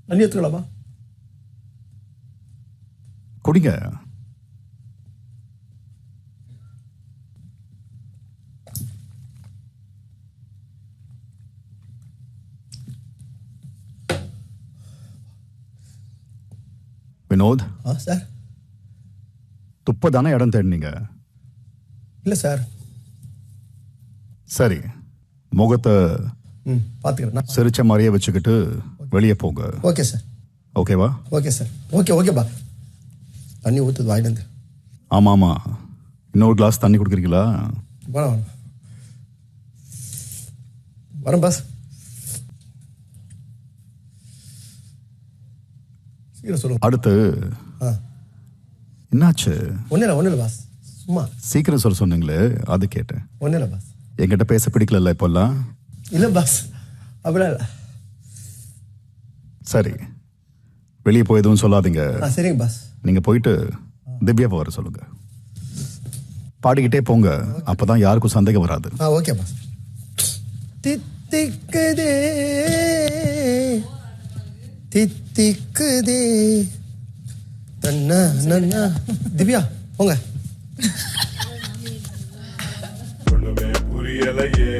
தண்ணி எடுத்துக்கலாமா? குடிங்க. வினோத், சார். துப்ப தானே இடம் தேடினீங்க? இல்லை சார். சரி, முகத்தை பார்த்துக்கிறேன். சிரிச்ச மாதிரியே வச்சுக்கிட்டு வெளியே போங்க. Okay sir. ஓகேவா? Okay sir. ஓகேப்பா. தண்ணி ஊற்றுது வாயிலேருந்து. ஆமாம், இன்னொரு கிளாஸ் தண்ணி கொடுக்குறீங்களா? வேணாம். வரேன் பாஸ். சீக்கிரம் சொல்லுங்க. அடுத்து என்னாச்சு? ஒன்றும் இல்லை பாஸ், சும்மா. சீக்கிரம் சொல்ல சொன்னீங்களே, அது கேட்டேன். ஒன்றும் இல்லை பாஸ். என்கிட்ட பேச பிடிக்கல இப்போல்லாம்? இல்லை பாஸ், அப்படிலாம் இல்லை. சரி, வெளியே போய் எதுவும் சொல்லாதீங்க. சரிங்க பாஸ். நீங்க போயிட்டு திவ்யாவை வர சொல்லுங்க. பாடிக்கிட்டே போங்க, அப்பதான் யாருக்கும் சந்தேகம் வராது. Okay pass. தித்திக்குதே தித்திக்குதே தன்னா நன்னா. திவ்யா போங்க. ஒண்ணுமே புரியலையே.